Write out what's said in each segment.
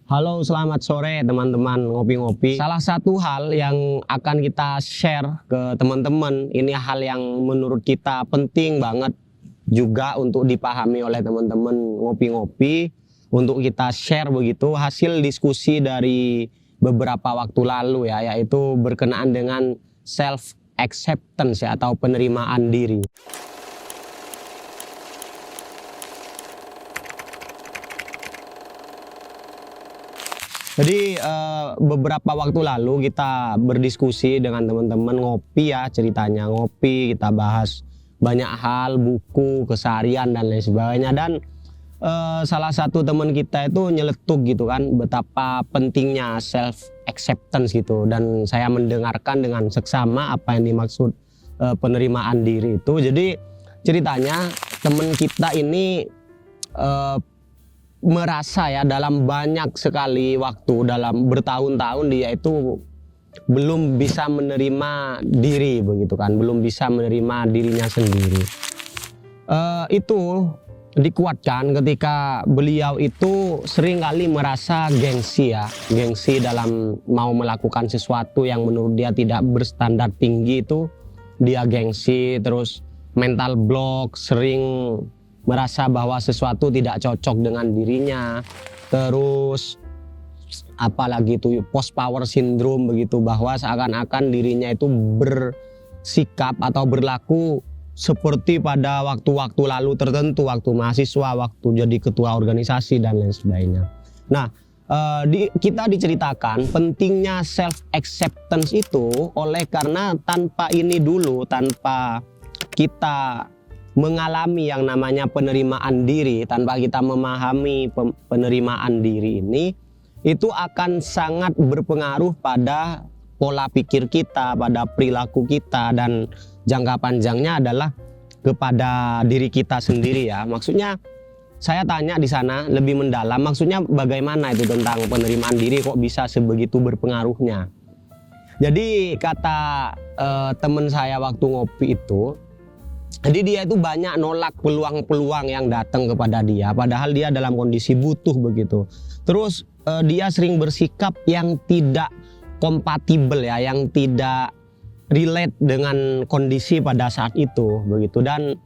Halo, selamat sore teman-teman ngopi-ngopi. Salah satu hal yang akan kita share ke teman-teman, ini hal yang menurut kita penting banget juga untuk dipahami oleh teman-teman ngopi-ngopi, untuk kita share begitu hasil diskusi dari beberapa waktu lalu ya, yaitu berkenaan dengan self acceptance ya, atau penerimaan diri. Jadi beberapa waktu lalu kita berdiskusi dengan teman-teman ngopi ya, ceritanya ngopi, kita bahas banyak hal, buku, keseharian dan lain sebagainya. Dan salah satu teman kita itu nyeletuk gitu kan, betapa pentingnya self acceptance gitu. Dan saya mendengarkan dengan seksama apa yang dimaksud penerimaan diri itu. Jadi ceritanya teman kita ini merasa ya dalam banyak sekali waktu, dalam bertahun-tahun dia itu belum bisa menerima diri begitu kan, belum bisa menerima dirinya sendiri. Itu dikuatkan ketika beliau itu seringkali merasa gengsi ya, gengsi dalam mau melakukan sesuatu yang menurut dia tidak berstandar tinggi, itu dia gengsi, terus mental block, sering merasa bahwa sesuatu tidak cocok dengan dirinya, terus apalagi itu post power syndrome begitu, bahwa seakan-akan dirinya itu bersikap atau berlaku seperti pada waktu-waktu lalu tertentu, waktu mahasiswa, waktu jadi ketua organisasi dan lain sebagainya. Nah, kita diceritakan pentingnya self acceptance itu oleh karena tanpa ini dulu, tanpa kita mengalami yang namanya penerimaan diri, tanpa kita memahami penerimaan diri ini, itu akan sangat berpengaruh pada pola pikir kita, pada perilaku kita, dan jangka panjangnya adalah kepada diri kita sendiri ya. Maksudnya saya tanya di sana lebih mendalam, maksudnya bagaimana itu tentang penerimaan diri kok bisa sebegitu berpengaruhnya. Jadi kata teman saya waktu ngopi itu, jadi dia itu banyak nolak peluang-peluang yang datang kepada dia, padahal dia dalam kondisi butuh begitu. Terus dia sering bersikap yang tidak kompatibel ya, yang tidak relate dengan kondisi pada saat itu begitu. Dan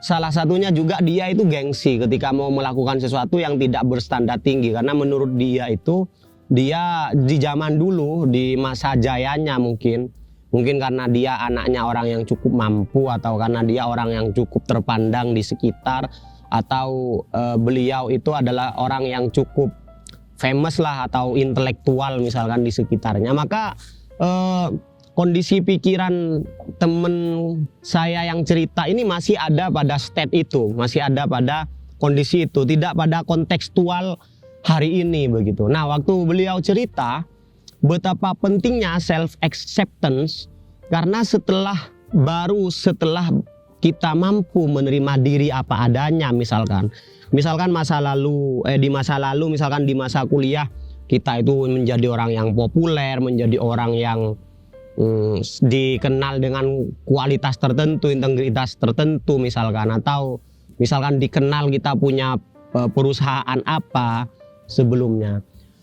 salah satunya juga dia itu gengsi ketika mau melakukan sesuatu yang tidak berstandar tinggi, karena menurut dia itu, dia di zaman dulu, di masa jayanya mungkin karena dia anaknya orang yang cukup mampu, atau karena dia orang yang cukup terpandang di sekitar, atau beliau itu adalah orang yang cukup famous lah atau intelektual misalkan di sekitarnya, maka kondisi pikiran temen saya yang cerita ini masih ada pada state itu, masih ada pada kondisi itu, tidak pada kontekstual hari ini begitu. Nah, waktu beliau cerita betapa pentingnya self acceptance, karena setelah kita mampu menerima diri apa adanya, misalkan masa lalu di masa kuliah kita itu menjadi orang yang populer, menjadi orang yang dikenal dengan kualitas tertentu, integritas tertentu misalkan, atau misalkan dikenal kita punya perusahaan apa sebelumnya.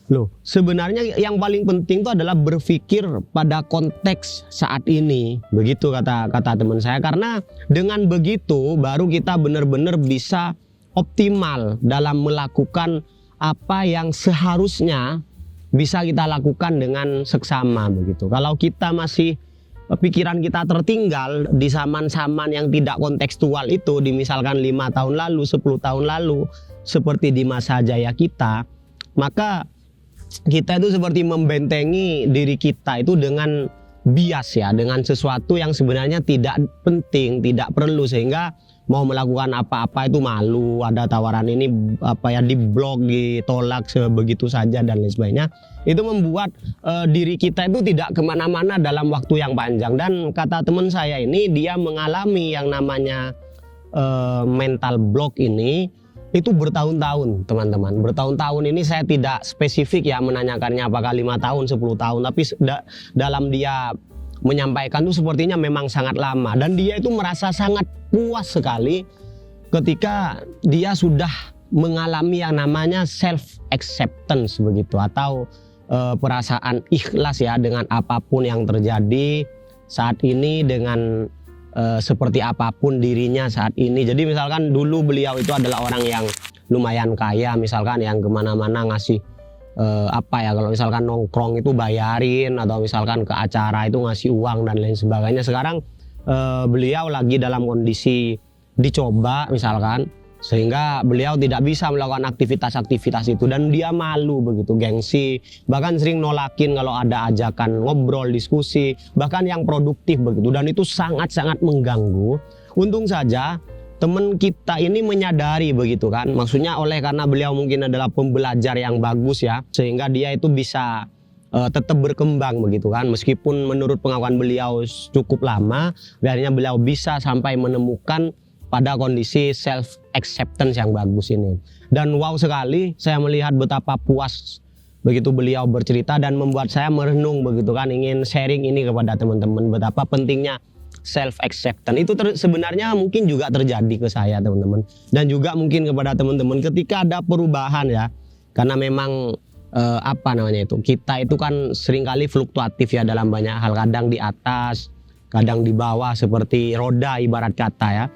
Loh, sebenarnya yang paling penting itu adalah berpikir pada konteks saat ini, begitu kata teman saya. Karena dengan begitu baru kita benar-benar bisa optimal dalam melakukan apa yang seharusnya bisa kita lakukan dengan seksama begitu. Kalau kita masih pikiran kita tertinggal di zaman-zaman yang tidak kontekstual itu, di misalkan 5 tahun lalu, 10 tahun lalu, seperti di masa jaya kita, maka kita itu seperti membentengi diri kita itu dengan bias ya, dengan sesuatu yang sebenarnya tidak penting, tidak perlu, sehingga mau melakukan apa-apa itu malu, ada tawaran ini diblok, ditolak sebegitu saja dan lain sebagainya. Itu membuat diri kita itu tidak kemana-mana dalam waktu yang panjang. Dan kata teman saya ini, dia mengalami yang namanya mental block ini itu bertahun-tahun, teman-teman. Bertahun-tahun ini saya tidak spesifik ya menanyakannya apakah 5 tahun, 10 tahun, tapi dalam dia menyampaikan itu sepertinya memang sangat lama. Dan dia itu merasa sangat puas sekali ketika dia sudah mengalami yang namanya self acceptance begitu, atau perasaan ikhlas ya dengan apapun yang terjadi saat ini, dengan seperti apapun dirinya saat ini. Jadi misalkan dulu beliau itu adalah orang yang lumayan kaya, misalkan yang kemana-mana ngasih kalau misalkan nongkrong itu bayarin, atau misalkan ke acara itu ngasih uang dan lain sebagainya. Sekarang beliau lagi dalam kondisi dicoba misalkan, sehingga beliau tidak bisa melakukan aktivitas-aktivitas itu dan dia malu begitu, gengsi, bahkan sering nolakin kalau ada ajakan ngobrol, diskusi, bahkan yang produktif begitu, dan itu sangat-sangat mengganggu. Untung saja teman kita ini menyadari begitu kan, maksudnya karena beliau mungkin adalah pembelajar yang bagus ya, sehingga dia itu bisa tetap berkembang begitu kan, meskipun menurut pengakuan beliau cukup lama, akhirnya beliau bisa sampai menemukan pada kondisi self acceptance yang bagus ini. Dan wow sekali saya melihat betapa puas begitu beliau bercerita, dan membuat saya merenung begitu kan, ingin sharing ini kepada teman-teman betapa pentingnya self acceptance. Itu sebenarnya mungkin juga terjadi ke saya teman-teman, dan juga mungkin kepada teman-teman ketika ada perubahan ya, karena memang kita itu kan seringkali fluktuatif ya dalam banyak hal, kadang di atas, kadang di bawah, seperti roda ibarat kata ya,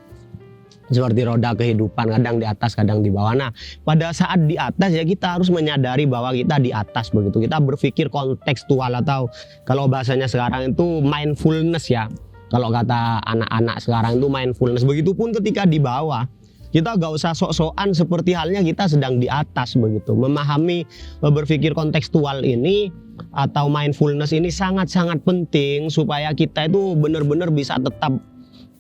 seperti roda kehidupan, kadang di atas kadang di bawah. Nah pada saat di atas ya kita harus menyadari bahwa kita di atas begitu, kita berpikir kontekstual, atau kalau bahasanya sekarang itu mindfulness ya, kalau kata anak-anak sekarang itu mindfulness. Begitupun ketika di bawah, kita gak usah sok-sokan seperti halnya kita sedang di atas begitu. Memahami, berpikir kontekstual ini atau mindfulness ini sangat-sangat penting supaya kita itu benar-benar bisa tetap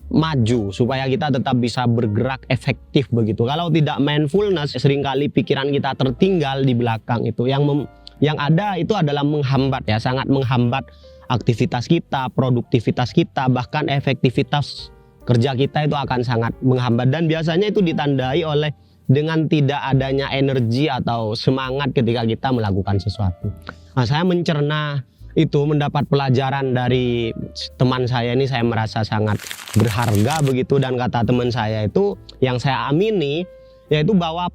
maju, supaya kita tetap bisa bergerak efektif begitu. Kalau tidak mindfulness, seringkali pikiran kita tertinggal di belakang itu. Yang ada itu adalah menghambat ya, sangat menghambat aktivitas kita, produktivitas kita, bahkan efektivitas kerja kita itu akan sangat menghambat, dan biasanya itu ditandai oleh dengan tidak adanya energi atau semangat ketika kita melakukan sesuatu. Nah, saya mencerna itu, mendapat pelajaran dari teman saya ini, saya merasa sangat berharga begitu. Dan kata teman saya itu yang saya amini, yaitu bahwa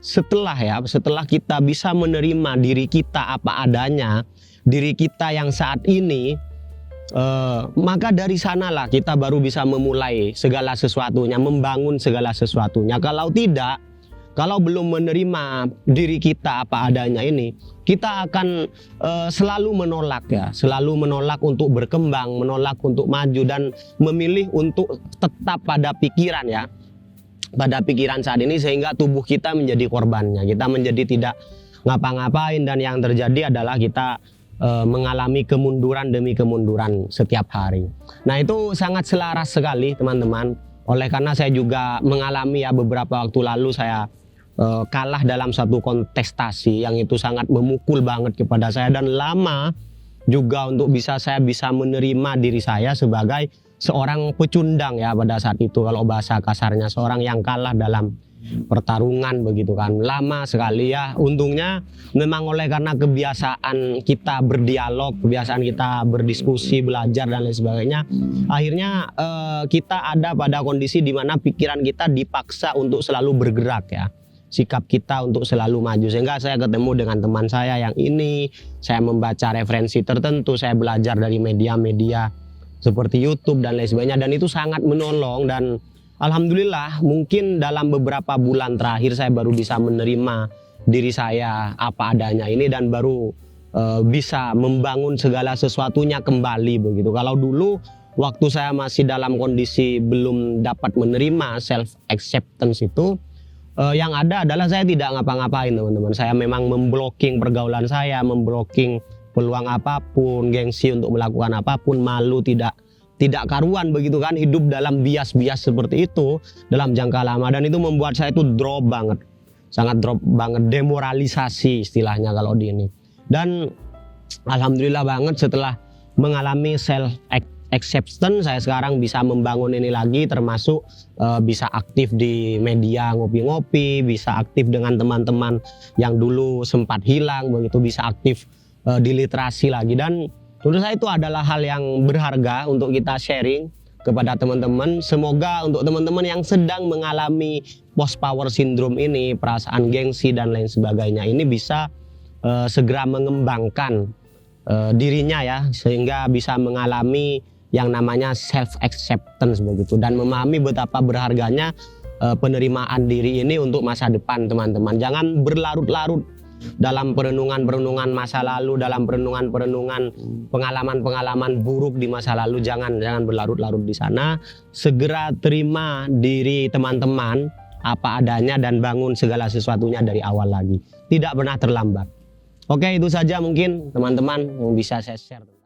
setelah kita bisa menerima diri kita apa adanya, diri kita yang saat ini, maka dari sanalah kita baru bisa memulai segala sesuatunya, membangun segala sesuatunya. Kalau tidak, kalau belum menerima diri kita apa adanya ini, kita akan selalu menolak ya, selalu menolak untuk berkembang, menolak untuk maju, dan memilih untuk tetap pada pikiran ya, pada pikiran saat ini, sehingga tubuh kita menjadi korbannya, kita menjadi tidak ngapa-ngapain, dan yang terjadi adalah kita mengalami kemunduran demi kemunduran setiap hari. Nah itu sangat selaras sekali teman-teman. Oleh karena saya juga mengalami ya, beberapa waktu lalu saya kalah dalam satu kontestasi yang itu sangat memukul banget kepada saya, dan lama juga untuk saya bisa menerima diri saya sebagai seorang pecundang ya pada saat itu, kalau bahasa kasarnya seorang yang kalah dalam pertarungan begitu kan. Lama sekali ya. Untungnya memang oleh karena kebiasaan kita berdialog, kebiasaan kita berdiskusi, belajar dan lain sebagainya, akhirnya kita ada pada kondisi di mana pikiran kita dipaksa untuk selalu bergerak ya, sikap kita untuk selalu maju. Sehingga saya ketemu dengan teman saya yang ini, saya membaca referensi tertentu, saya belajar dari media-media seperti YouTube dan lain sebagainya, dan itu sangat menolong. Dan alhamdulillah mungkin dalam beberapa bulan terakhir saya baru bisa menerima diri saya apa adanya ini, dan baru bisa membangun segala sesuatunya kembali begitu. Kalau dulu waktu saya masih dalam kondisi belum dapat menerima self acceptance itu, yang ada adalah saya tidak ngapa-ngapain teman-teman. Saya memang memblocking pergaulan saya, memblocking peluang apapun, gengsi untuk melakukan apapun, malu tidak karuan begitu kan, hidup dalam bias-bias seperti itu dalam jangka lama, dan itu membuat saya itu drop banget, sangat drop banget, demoralisasi istilahnya kalau di ini. Dan alhamdulillah banget setelah mengalami self acceptance, saya sekarang bisa membangun ini lagi, termasuk bisa aktif di media ngopi-ngopi, bisa aktif dengan teman-teman yang dulu sempat hilang begitu, bisa aktif di literasi lagi. Dan menurut saya itu adalah hal yang berharga untuk kita sharing kepada teman-teman. Semoga untuk teman-teman yang sedang mengalami post power syndrome ini, perasaan gengsi dan lain sebagainya ini bisa segera mengembangkan dirinya ya, sehingga bisa mengalami yang namanya self acceptance begitu, dan memahami betapa berharganya penerimaan diri ini untuk masa depan teman-teman. Jangan berlarut-larut dalam perenungan masa lalu, dalam perenungan pengalaman buruk di masa lalu. Jangan berlarut-larut di sana. Segera terima diri teman-teman apa adanya dan bangun segala sesuatunya dari awal lagi. Tidak pernah terlambat. Oke, itu saja mungkin teman-teman yang bisa saya share.